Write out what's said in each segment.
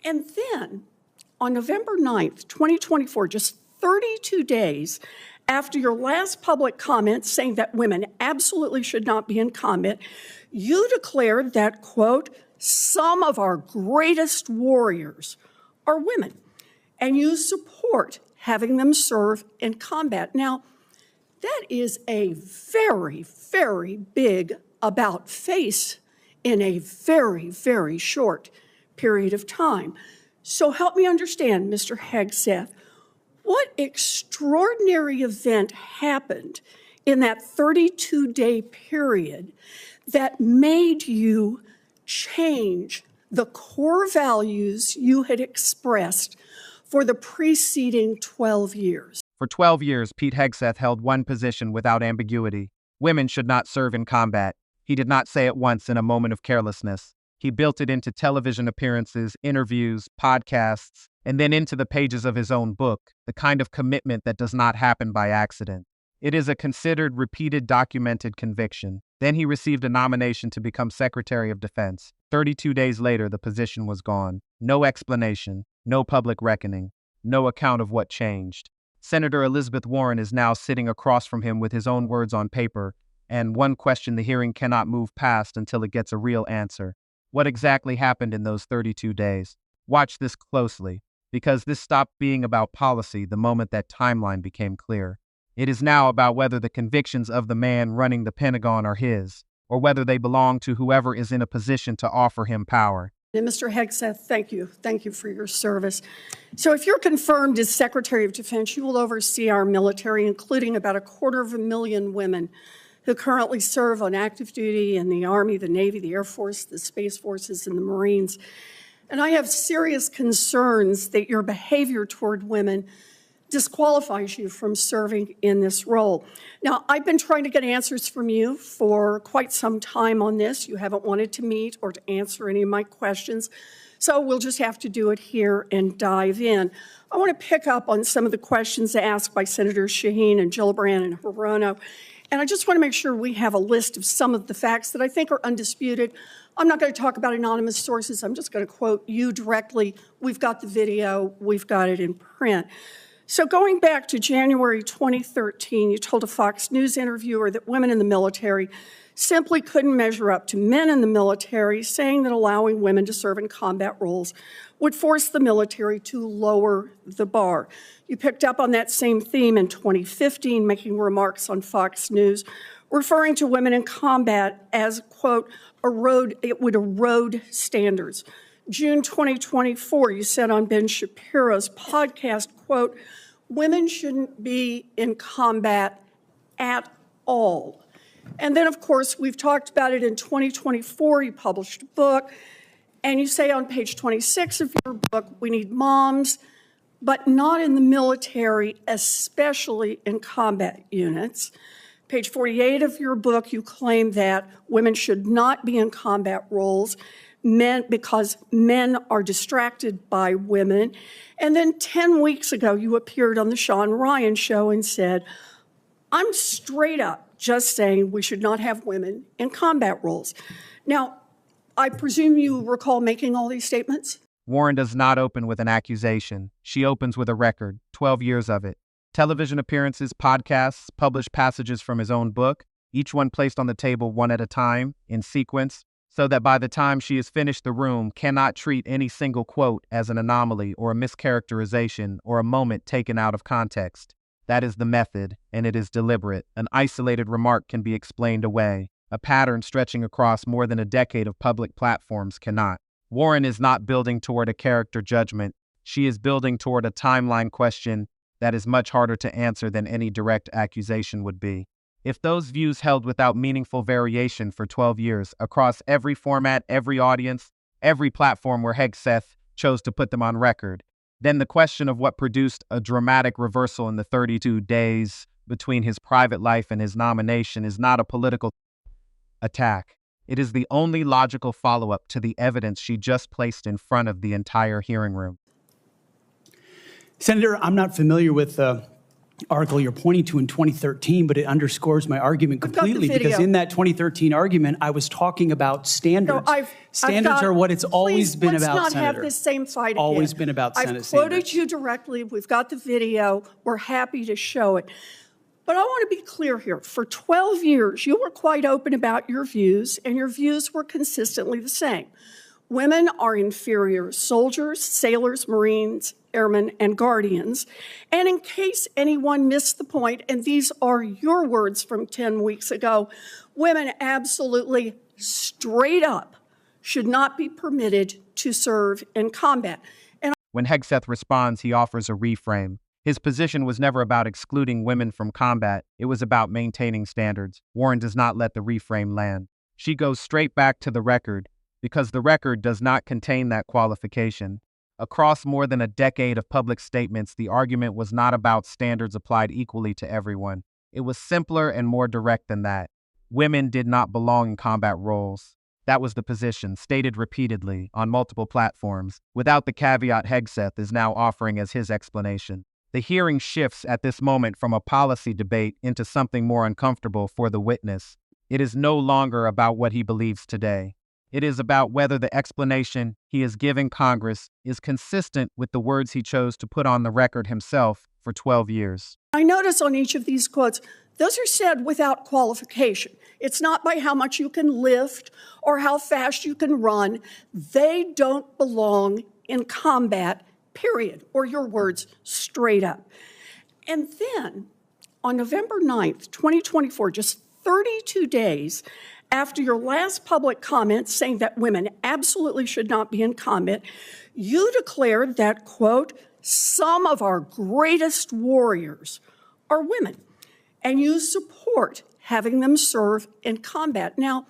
And then on November 9th, 2024, just 32 days after your last public comment saying that women absolutely should not be in combat, you declared that, quote, some of our greatest warriors are women, and you support having them serve in combat. Now, that is a very, very big about face in a very, very short period of time. So help me understand, Mr. Hegseth, what extraordinary event happened in that 32-day period that made you change the core values you had expressed for the preceding 12 years? For 12 years, Pete Hegseth held one position without ambiguity. Women should not serve in combat. He did not say it once in a moment of carelessness. He built it into television appearances, interviews, podcasts, and then into the pages of his own book, the kind of commitment that does not happen by accident. It is a considered, repeated, documented conviction. Then he received a nomination to become Secretary of Defense. 32 days later, the position was gone. No explanation, no public reckoning, no account of what changed. Senator Elizabeth Warren is now sitting across from him with his own words on paper, and one question the hearing cannot move past until it gets a real answer. What exactly happened in those 32 days? Watch this closely, because this stopped being about policy the moment that timeline became clear. It is now about whether the convictions of the man running the Pentagon are his, or whether they belong to whoever is in a position to offer him power. And Mr. Hegseth, thank you. Thank you for your service. So if you're confirmed as Secretary of Defense, you will oversee our military, including about 250,000 women who currently serve on active duty in the Army, the Navy, the Air Force, the Space Forces, and the Marines. And I have serious concerns that your behavior toward women disqualifies you from serving in this role. Now, I've been trying to get answers from you for quite some time on this. You haven't wanted to meet or to answer any of my questions, so we'll just have to do it here and dive in. I want to pick up on some of the questions asked by Senators Shaheen and Gillibrand and Hirono, and I just want to make sure we have a list of some of the facts that I think are undisputed. I'm not going to talk about anonymous sources. I'm just going to quote you directly. We've got the video. We've got it in print. So going back to January 2013, you told a Fox News interviewer that women in the military simply couldn't measure up to men in the military, saying that allowing women to serve in combat roles would force the military to lower the bar. You picked up on that same theme in 2015, making remarks on Fox News, referring to women in combat as, quote, it would erode standards. June 2024, you said on Ben Shapiro's podcast, quote, women shouldn't be in combat at all. And then, of course, we've talked about it in 2024. You published a book, and you say on page 26 of your book, we need moms, but not in the military, especially in combat units. Page 48 of your book, you claim that women should not be in combat roles because men are distracted by women. And then 10 weeks ago, you appeared on the Sean Ryan show and said, I'm straight up just saying we should not have women in combat roles. Now, I presume you recall making all these statements? Warren does not open with an accusation. She opens with a record, 12 years of it. Television appearances, podcasts, published passages from his own book, each one placed on the table one at a time, in sequence, so that by the time she has finished the room, cannot treat any single quote as an anomaly or a mischaracterization or a moment taken out of context. That is the method, and it is deliberate. An isolated remark can be explained away. A pattern stretching across more than a decade of public platforms cannot. Warren is not building toward a character judgment. She is building toward a timeline question that is much harder to answer than any direct accusation would be. If those views held without meaningful variation for 12 years, across every format, every audience, every platform where Hegseth chose to put them on record, then the question of what produced a dramatic reversal in the 32 days between his private life and his nomination is not a political attack. It is the only logical follow-up to the evidence she just placed in front of the entire hearing room. Senator, I'm not familiar with article you're pointing to in 2013, but it underscores my argument I've got the completely because video. in that 2013 argument, I was talking about standards. No, Standards are what it's always been about, Let's not Senator. have this same fight again. Always been about Senate I've quoted standards. you directly. We've got the video. We're happy to show it. But I want to be clear here. For 12 years, you were quite open about your views, and your views were consistently the same. Women are inferior soldiers, sailors, Marines, airmen, and guardians. And in case anyone missed the point, and these are your words from 10 weeks ago, women absolutely straight up should not be permitted to serve in combat. And When Hegseth responds, he offers a reframe. His position was never about excluding women from combat. It was about maintaining standards. Warren does not let the reframe land. She goes straight back to the record because the record does not contain that qualification. Across more than a decade of public statements, the argument was not about standards applied equally to everyone. It was simpler and more direct than that. Women did not belong in combat roles. That was the position, stated repeatedly on multiple platforms, without the caveat Hegseth is now offering as his explanation. The hearing shifts at this moment from a policy debate into something more uncomfortable for the witness. It is no longer about what he believes today. It is about whether the explanation he is giving Congress is consistent with the words he chose to put on the record himself for 12 years. I notice on each of these quotes, those are said without qualification. It's not by how much you can lift or how fast you can run. They don't belong in combat, period, or your words, straight up. And then on November 9th, 2024, just 32 days after your last public comment saying that women absolutely should not be in combat, you declared that, quote, some of our greatest warriors are women, and you support having them serve in combat. Now,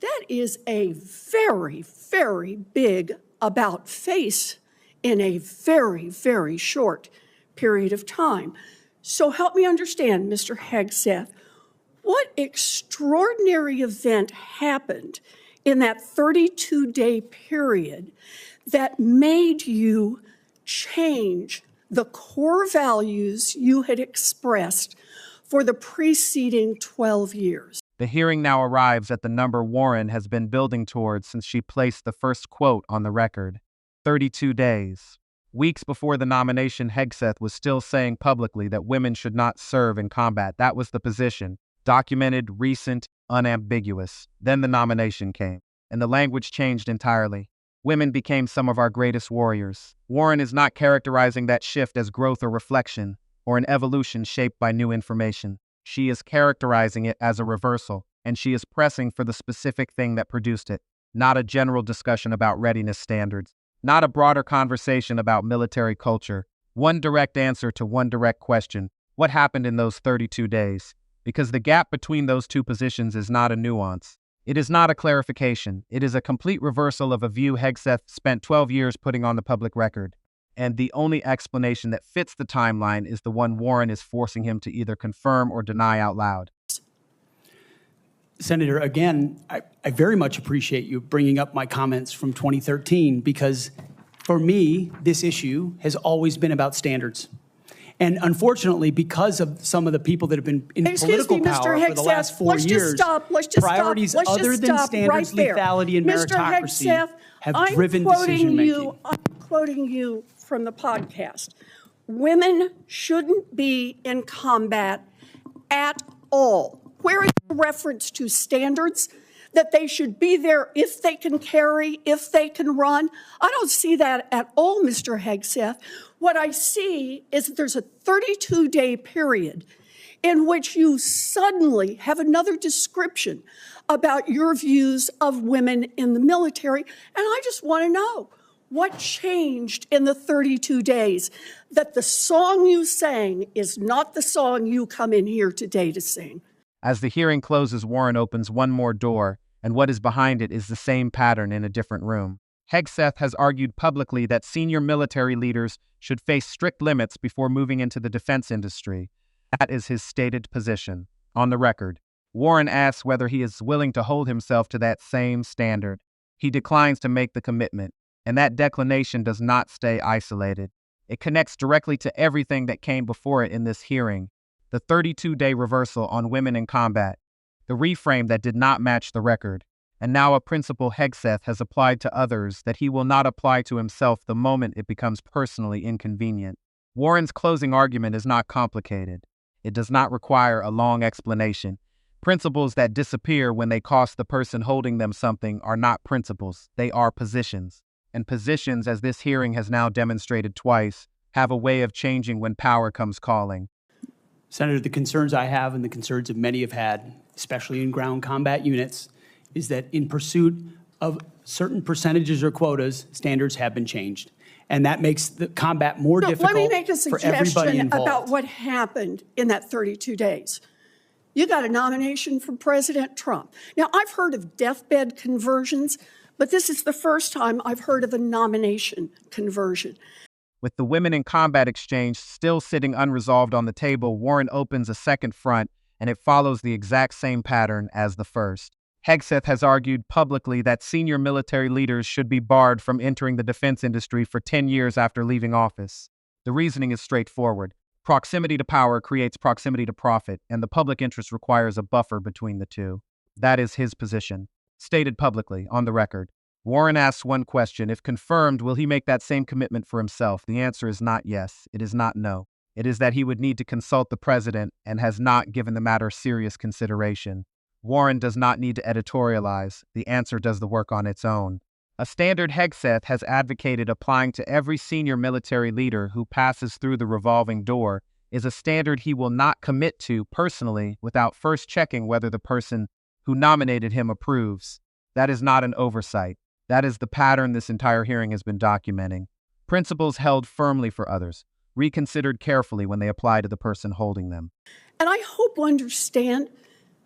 that is a very, very big about face in a very, very short period of time. So help me understand, Mr. Hegseth, what extraordinary event happened in that 32-day period that made you change the core values you had expressed for the preceding 12 years? The hearing now arrives at the number Warren has been building towards since she placed the first quote on the record. 32 days. Weeks before the nomination, Hegseth was still saying publicly that women should not serve in combat. That was the position. Documented, recent, unambiguous. Then the nomination came, and the language changed entirely. Women became some of our greatest warriors. Warren is not characterizing that shift as growth or reflection, or an evolution shaped by new information. She is characterizing it as a reversal, and she is pressing for the specific thing that produced it, not a general discussion about readiness standards, not a broader conversation about military culture. One direct answer to one direct question: what happened in those 32 days? Because the gap between those two positions is not a nuance. It is not a clarification. It is a complete reversal of a view Hegseth spent 12 years putting on the public record. And the only explanation that fits the timeline is the one Warren is forcing him to either confirm or deny out loud. Senator, again, I very much appreciate you bringing up my comments from 2013 because for me, this issue has always been about standards. And unfortunately, because of some of the people that have been in political power for the last 4 years, priorities other than standards, lethality, and meritocracy have driven decision-making. I'm quoting you from the podcast. Women shouldn't be in combat at all. Where is the reference to standards? That they should be there if they can carry, if they can run? I don't see that at all, Mr. Hegseth. What I see is that there's a 32-day period in which you suddenly have another description about your views of women in the military. And I just want to know, what changed in the 32 days that the song you sang is not the song you come in here today to sing? As the hearing closes, Warren opens one more door, and what is behind it is the same pattern in a different room. Hegseth has argued publicly that senior military leaders should face strict limits before moving into the defense industry. That is his stated position. On the record, Warren asks whether he is willing to hold himself to that same standard. He declines to make the commitment, and that declination does not stay isolated. It connects directly to everything that came before it in this hearing. The 32-day reversal on women in combat, the reframe that did not match the record, and now a principle Hegseth has applied to others that he will not apply to himself the moment it becomes personally inconvenient. Warren's closing argument is not complicated. It does not require a long explanation. Principles that disappear when they cost the person holding them something are not principles, they are positions. And positions, as this hearing has now demonstrated twice, have a way of changing when power comes calling. Senator, the concerns I have and the concerns of many have had, especially in ground combat units, is that in pursuit of certain percentages or quotas, standards have been changed. And that makes the combat more difficult Let me make a for everybody suggestion involved. about what happened in that 32 days. You got a nomination from President Trump. Now, I've heard of deathbed conversions, but this is the first time I've heard of a nomination conversion. With the women in combat exchange still sitting unresolved on the table, Warren opens a second front, and it follows the exact same pattern as the first. Hegseth has argued publicly that senior military leaders should be barred from entering the defense industry for 10 years after leaving office. The reasoning is straightforward. Proximity to power creates proximity to profit, and the public interest requires a buffer between the two. That is his position. Stated publicly, on the record. Warren asks one question. If confirmed, will he make that same commitment for himself? The answer is not yes. It is not no. It is that he would need to consult the president and has not given the matter serious consideration. Warren does not need to editorialize. The answer does the work on its own. A standard Hegseth has advocated applying to every senior military leader who passes through the revolving door is a standard he will not commit to personally without first checking whether the person who nominated him approves. That is not an oversight. That is the pattern this entire hearing has been documenting. Principles held firmly for others, reconsidered carefully when they apply to the person holding them. And I hope you understand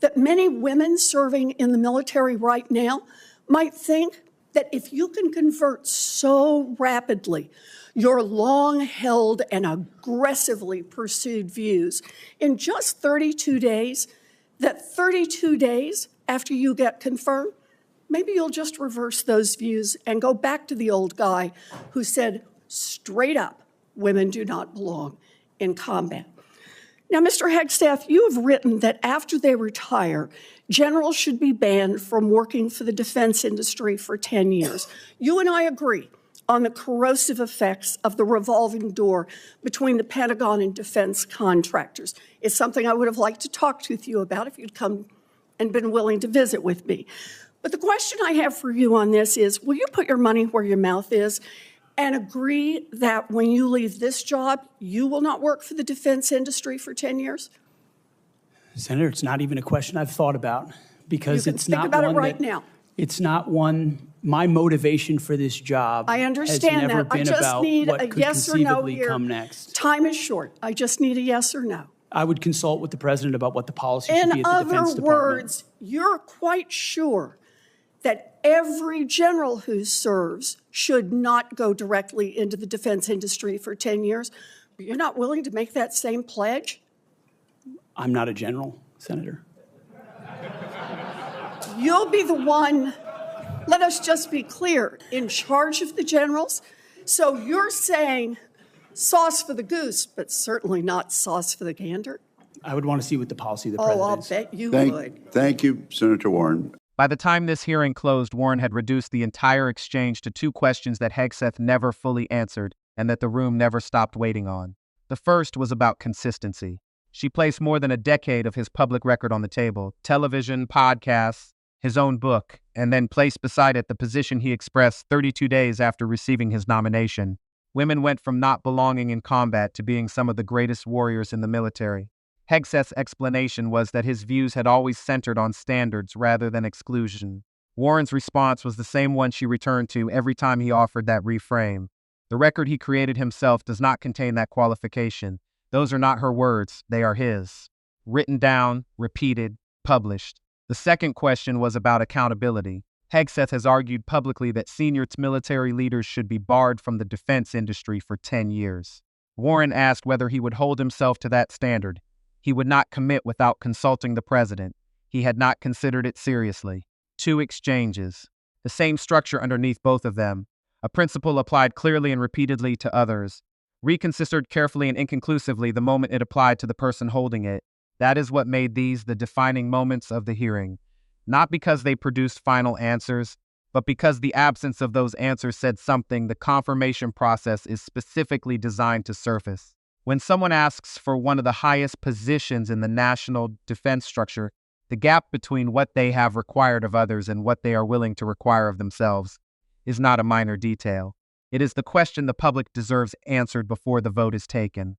that many women serving in the military right now might think that if you can convert so rapidly your long-held and aggressively pursued views in just 32 days, that 32 days after you get confirmed, maybe you'll just reverse those views and go back to the old guy who said straight up, women do not belong in combat. Now, Mr. Hegseth, you have written that after they retire, generals should be banned from working for the defense industry for 10 years. You and I agree on the corrosive effects of the revolving door between the Pentagon and defense contractors. It's something I would have liked to talk to you about if you'd come and been willing to visit with me. But the question I have for you on this is, will you put your money where your mouth is and agree that when you leave this job, you will not work for the defense industry for 10 years? Senator, it's not even a question I've thought about because You can it's think not about it one right that, now. It's not one, my motivation for this job I understand has never that. I been just about need what a could yes or no conceivably here. come next. Time is short. I just need a yes or no. I would consult with the president about what the policy should be In at the Defense other Department. words, you're quite sure that every general who serves should not go directly into the defense industry for 10 years, but you're not willing to make that same pledge? I'm not a general, Senator. You'll be the one, let us just be clear, in charge of the generals. So you're saying sauce for the goose, but certainly not sauce for the gander? I would want to see what the policy of the Oh, president I'll is. bet you would. Thank you, Senator Warren. By the time this hearing closed, Warren had reduced the entire exchange to two questions that Hegseth never fully answered and that the room never stopped waiting on. The first was about consistency. She placed more than a decade of his public record on the table, television, podcasts, his own book, and then placed beside it the position he expressed 32 days after receiving his nomination. Women went from not belonging in combat to being some of the greatest warriors in the military. Hegseth's explanation was that his views had always centered on standards rather than exclusion. Warren's response was the same one she returned to every time he offered that reframe. The record he created himself does not contain that qualification. Those are not her words, they are his. Written down, repeated, published. The second question was about accountability. Hegseth has argued publicly that senior military leaders should be barred from the defense industry for 10 years. Warren asked whether he would hold himself to that standard. He would not commit without consulting the president. He had not considered it seriously. Two exchanges. The same structure underneath both of them. A principle applied clearly and repeatedly to others. reconsidered carefully and inconclusively the moment it applied to the person holding it. That is what made these the defining moments of the hearing. Not because they produced final answers, but because the absence of those answers said something the confirmation process is specifically designed to surface. When someone asks for one of the highest positions in the national defense structure, the gap between what they have required of others and what they are willing to require of themselves is not a minor detail. It is the question the public deserves answered before the vote is taken.